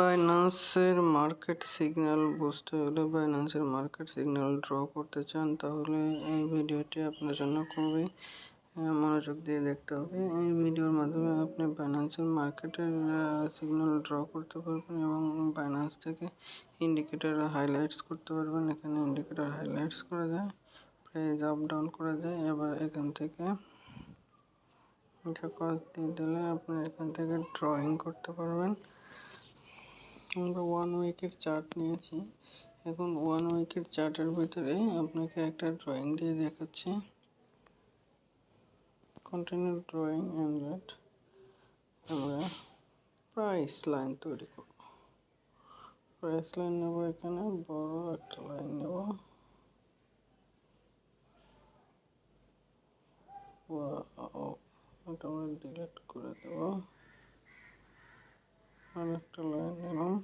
বাইন্যান্সের market signal বুঝতে হলে বাইন্যান্সের market signal draw করতে চান তাহলে এই ভিডিওটি আপনার জন্য খুবই মনোযোগ দিয়ে দেখতে হবে। এই ভিডিওর মাধ্যমে আপনি বাইন্যান্সের মার্কেটের সিগন্যাল ড্র করতে পারবেন এবং বাইন্যান্স থেকে ইন্ডিকেটর হাইলাইটস করতে পারবেন। এখানে ইন্ডিকেটর হাইলাইটস করা যায়, প্রাইস আপ ডাউন করা যায়। এবার এখান থেকে এটা করে দিয়ে দিলে আপনি এখান থেকে ড্রয়িং করতে পারবেন। আমরা 1 উইকের চার্ট নিয়েছি। এখন 1 উইকের চার্টের ভিতরে আপনাকে একটা ড্রয়িং দিয়ে দেখাচ্ছি। কন্টিনিউ ড্রয়িং এন্ড আমরা প্রাইস লাইন তৈরি করব। প্রাইস লাইন নেব, এখানে বড় একটা লাইন নেব। এটা আমরা ডিলিট করে দেব। আর একটা লাইন নিলাম।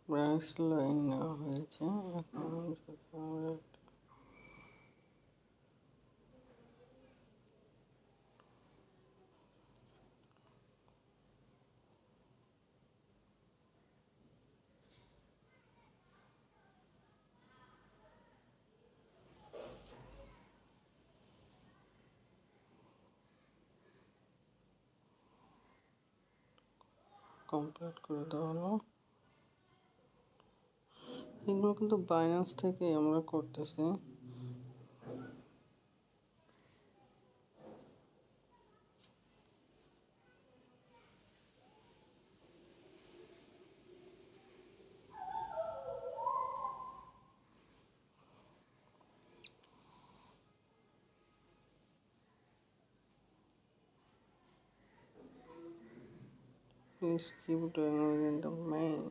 প্রাইস লাইন নেওয়া হয়েছে। এখন যদি আমরা কমপ্লিট করে দেওয়া হলো। এগুলো কিন্তু বাইন্যান্স থেকে আমরা করতেছি। Please keep doing within the main.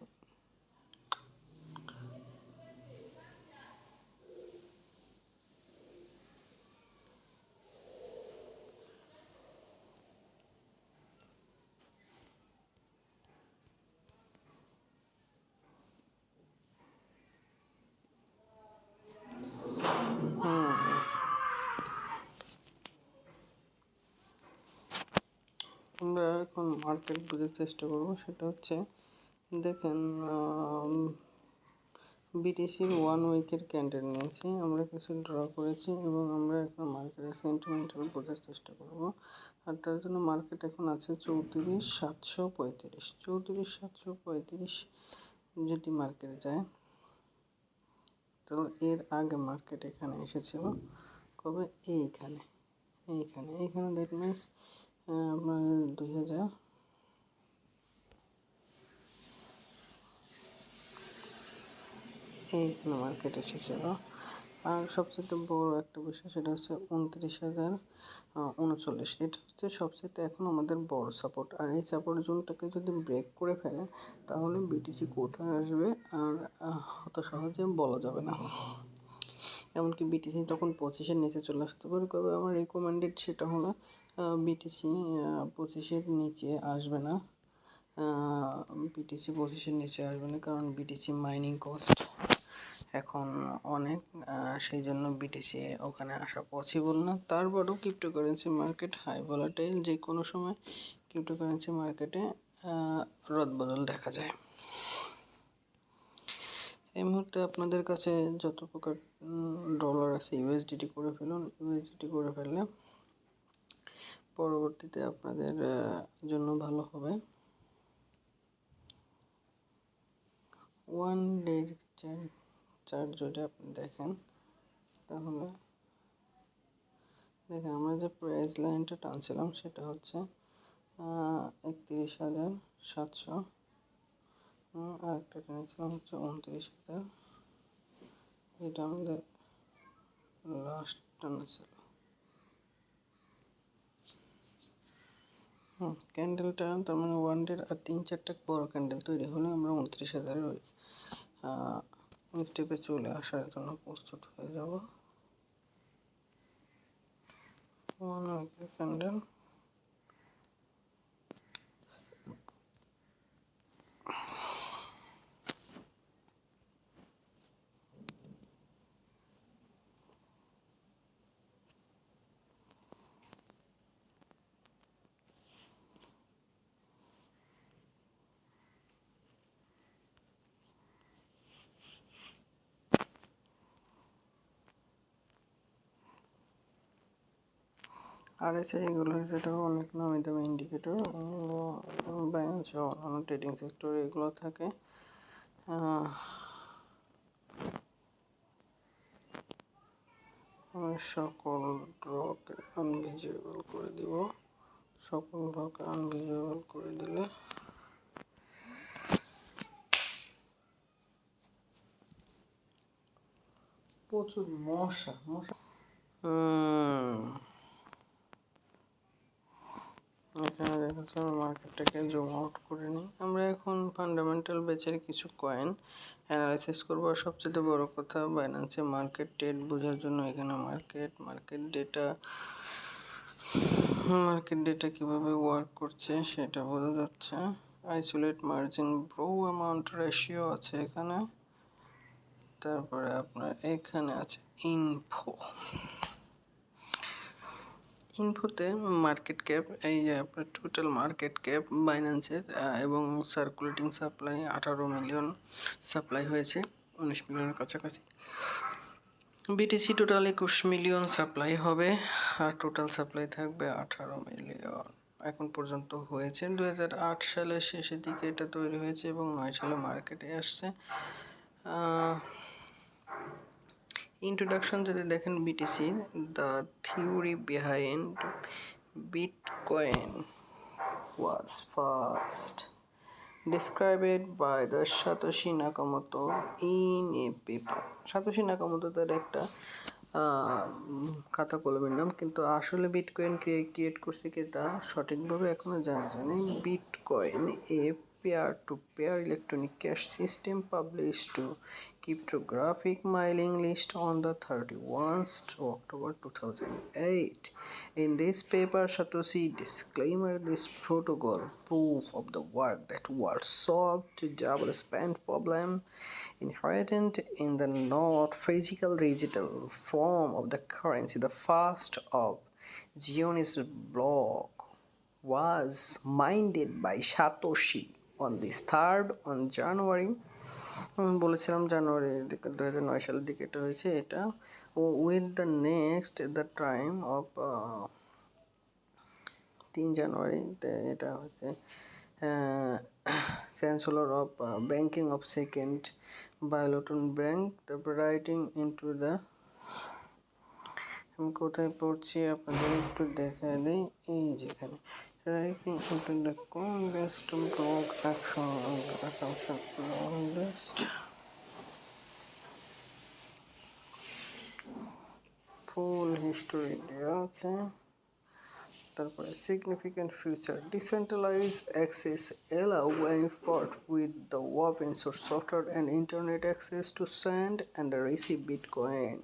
আমরা এখন মার্কেট বোঝার চেষ্টা করব। সেটা হচ্ছে, দেখেন বিটিসির 1 উইকের ক্যান্ডেল নিয়েছি, আমরা কিছু ড্র করেছি এবং আমরা এখন মার্কেটের সেন্টিমেন্টাল বোঝার চেষ্টা করব। আর তার জন্য মার্কেট এখন আছে 34,735। 34,735 যদি মার্কেটে যায়, তাহলে এর আগে মার্কেট এখানে এসেছিল কবে? এইখানে দ্যাট মিনস আপনার 2000 এইখানে মার্কেট এসেছিল। আর সবচেয়ে বড় একটা বিষয় সেটা হচ্ছে 29,039। এটা হচ্ছে সবচেয়ে এখন আমাদের বড় সাপোর্ট। আর এই সাপোর্ট জোনটাকে যদি ব্রেক করে ফেলে তাহলে বিটিসি কোথায় আসবে আর অত সহজে বলা যাবে না। এমনকি বিটিসি তখন 25-এর নিচে চলে আসতে পারে। তবে আমার রেকমেন্ডেড সেটা হলো বিটিসি 25-এর নিচে আসবে না। বিটিসি 25-এর নিচে আসবে না, কারণ বিটিসি মাইনিং কস্ট এখন অনেক, সেই জন্য বিটিসি ওখানে আসা পসিবল না। তারপরেও ক্রিপ্টোকারেন্সি মার্কেট হাই ভলাটাইল, যে কোনো সময় ক্রিপ্টোকারেন্সি মার্কেটে রদবদল দেখা যায়। এই মুহূর্তে আপনাদের কাছে যত প্রকার ডলার আছে ইউএসডিটি করে ফেলুন। ইউএসডিটি করে ফেললে পরবর্তীতে আপনাদের জন্য ভালো হবে। 1 ডে চার্ট যদি আপনি দেখেন, তাহলে দেখেন আমরা যে প্রাইস লাইনটা টানছিলাম সেটা হচ্ছে 31,700, আর একটা টেনেছিলাম হচ্ছে 29,000, যেটা আমাদের লাস্ট টানা ছিল। ক্যান্ডেলটা তার মানে 1 ডের আর 3-4টা বড় ক্যান্ডেল তৈরি হলে আমরা 29,000-এর ওই স্টেপে চলে আসার জন্য প্রস্তুত হয়ে যাব। 1 উইকের ক্যান্ডেল, RSI এগুলো যেটা অনেক নামি দামি ইন্ডিকেটর, বাইন্যান্স সহ অন্যান্য ট্রেডিং সেক্টরে এগুলো থাকে। আমি সকল ড্রকে আনভিজিবল করে দিব। সকল ড্রকে আনভিজিবল করে দিলে প্রচুর মশা এখানে দেখাচ্ছে। আমি মার্কেটটাকে জুম আউট করে নিই। আমরা এখন ফান্ডামেন্টাল বেচের কিছু কয়েন অ্যানালাইসিস করবো। আর সবচেয়ে বড় কথা, বাইন্যান্সে মার্কেট ট্রেড বোঝার জন্য এখানে মার্কেট ডেটা কিভাবে ওয়ার্ক করছে সেটা বোঝা যাচ্ছে। Isolate margin bro amount ratio আছে এখানে। তারপরে আপনার এখানে আছে ইনফোতে মার্কেট ক্যাপ, এই যে আপনার টোটাল মার্কেট ক্যাপ বাইন্যান্সের এবং সার্কুলেটিং সাপ্লাই 18 মিলিয়ন সাপ্লাই হয়েছে, 19 মিলিয়নের কাছাকাছি। বিটিসি টোটাল 21 মিলিয়ন সাপ্লাই হবে আর টোটাল সাপ্লাই থাকবে 18 মিলিয়ন। এখন পর্যন্ত হয়েছে 2008 সালের শেষের দিকে এটা তৈরি হয়েছে এবং 9 সালে মার্কেটে আসছে। Introduction যদি দেখেন BTC, the theory behind Bitcoin was first described by the Satoshi Nakamoto in a paper. Satoshi Nakamoto তার একটা খাতা কলমের নাম, কিন্তু আসলে বিটকয়েন ক্রিয়েট করছে কে তা সঠিকভাবে এখনো জানা যায়নি। Bitcoin A peer-to-peer electronic cash system published to cryptographic mailing list on the 31st October 2008. In this paper, Satoshi disclaimer this protocol proof of the work that was solved to double spend problem inherent in the not physical digital form of the currency. The first of Zion's block was minted by Satoshi on this 3rd on January, আমি বলেছিলাম জানুয়ারির দিকে 2009 সালের দিকে এটা হয়েছে। এটা with the next the time of 3 জানুয়ারিতে এটা হচ্ছে chancellor of banking of second বায়োলটন ব্যাংক। তারপর রাইটিং ইনটু দ্য, আমি কোথায় পড়ছি আপনাদের একটু দেখায় দিই, এই যেখানে writing into the condensed block action condensed full history দেওয়া আছে। তারপরে significant feature decentralized access allow any part with the open source software and internet access to send and receive Bitcoin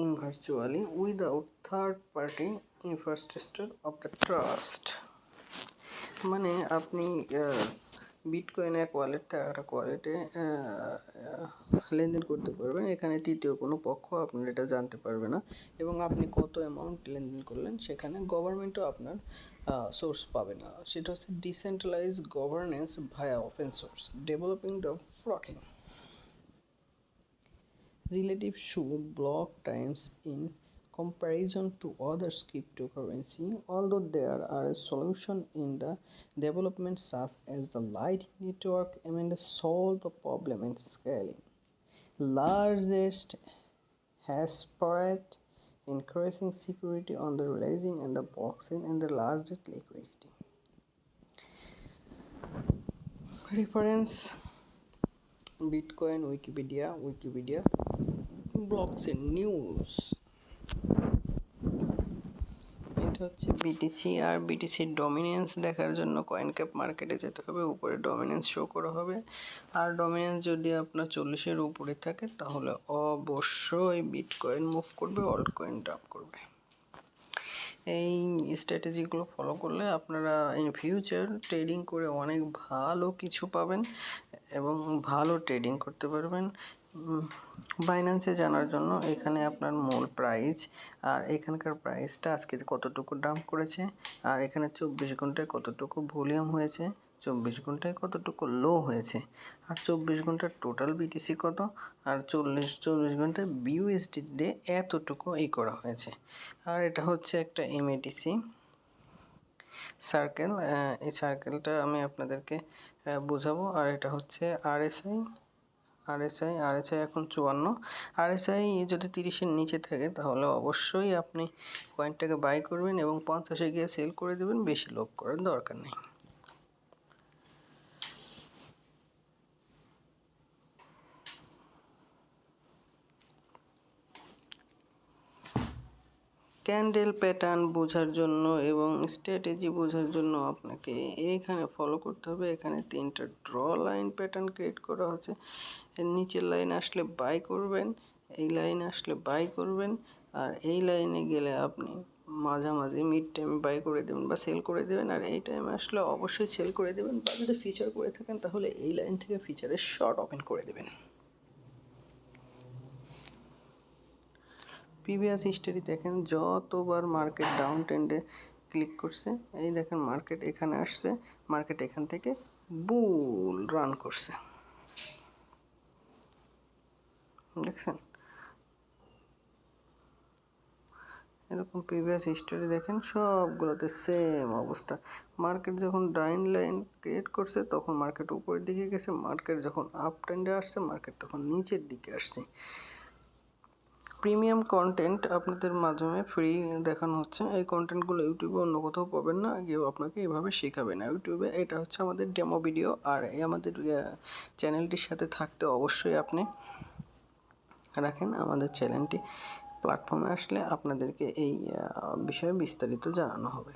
in virtually without third party infrastructure of the trust. মানে আপনি bitcoin এক wallet থেকে আরেকটা ওয়ালেটে লেনদেন করতে পারবেন। এখানে তৃতীয় কোনো পক্ষ আপনার এটা জানতে পারবে না এবং আপনি কত অ্যামাউন্ট লেনদেন করলেন সেখানে গভর্নমেন্টও আপনার সোর্স পাবে না। সেটা হচ্ছে decentralise governance via open source developing the flocking relative to block times in comparison to other cryptocurrency, although there are a solution in the development such as the Lightning Network aiming to solve the problem in scaling. Largest hash rate, increasing security on the releasing and the blockchain and the largest liquidity. Reference Bitcoin Wikipedia blockchain news. এটা হচ্ছে BTC. আর বিটিসির dominance দেখার জন্য coin cap মার্কেটে যেতে হবে, উপরে dominance show করা হবে। আর ডমিনেন্স যদি আপনার 40-এর উপরে থাকে তাহলে অবশ্যই বিটকয়েন মুভ করবে, অল্ট কয়েন ডাম্প করবে। এই স্ট্র্যাটেজিগুলো ফলো করলে আপনারা ইন ফিউচার ট্রেডিং করে অনেক ভালো কিছু পাবেন এবং ভালো ট্রেডিং করতে পারবেন। বাইন্যান্সে জানার জন্য এখানে আপনার মূল প্রাইস আর এখানকার প্রাইসটা আজকে কতটুকু ডাম্প করেছে আর এখানে 24 ঘন্টায় কতটুকু ভলিউম হয়েছে 24 ঘন্টায় কতটুকু লো হয়েছে, আর 24 ঘন্টার টোটাল বিটিসি কত, আর 24 ঘন্টায় বিইউএসডি দিয়ে এতটুকু করা হয়েছে। আর এটা হচ্ছে একটা এমএডিসি সার্কেল, এই সার্কেলটা আমি আপনাদেরকে বোঝাবো। আর এটা হচ্ছে আরএসআই এখন 54। আরএসআই যদি 30-এর নিচে থাকে তাহলে অবশ্যই আপনি কয়েনটাকে বাই করবেন এবং 50-এ গিয়ে সেল করে দেবেন, বেশি লোভ করার দরকার নেই। ক্যান্ডেল প্যাটার্ন বোঝার জন্য এবং স্ট্র্যাটেজি বোঝার জন্য আপনাকে এইখানে ফলো করতে হবে। এখানে 3টা ড্র লাইন প্যাটার্ন ক্রিয়েট করা হচ্ছে। এর নিচের লাইন আসলে বাই করবেন, এই লাইন আসলে বাই করবেন, আর এই লাইনে গেলে আপনি মাঝামাঝি মিড টাইমে বাই করে দেবেন বা সেল করে দেবেন, আর এই টাইমে আসলে অবশ্যই সেল করে দেবেন, বা যদি ফিচার করে থাকেন তাহলে এই লাইন থেকে ফিচারের শর্ট ওপেন করে দেবেন। প্রিভিয়াস হিস্টোরি দেখেন, যতবার মার্কেট ডাউন ট্রেন্ডে ক্লিক করছে, এই দেখেন মার্কেট এখানে আসছে, মার্কেট এখান থেকে বুল রান করছে, দেখছেন? এরকম প্রিভিয়াস হিস্টোরি দেখেন, সবগুলোতে সেম অবস্থা। মার্কেট যখন ডাউন লাইন ক্রিয়েট করছে তখন মার্কেট উপরের দিকে গেছে, মার্কেট যখন আপ ট্রেন্ডে আসছে মার্কেট তখন নিচের দিকে আসছে। প্রিমিয়াম কন্টেন্ট আপনাদের মাধ্যমে ফ্রি দেখানো হচ্ছে। এই কন্টেন্টগুলো ইউটিউবে অন্য কোথাও পাবেন না, কেউ আপনাকে এভাবে শেখাবে না ইউটিউবে। এটা হচ্ছে আমাদের ডেমো ভিডিও। আর এই আমাদের চ্যানেলটির সাথে থাকতে অবশ্যই আপনি রাখেন। আমাদের চ্যানেলটি প্ল্যাটফর্মে আসলে আপনাদেরকে এই বিষয়ে বিস্তারিত জানানো হবে।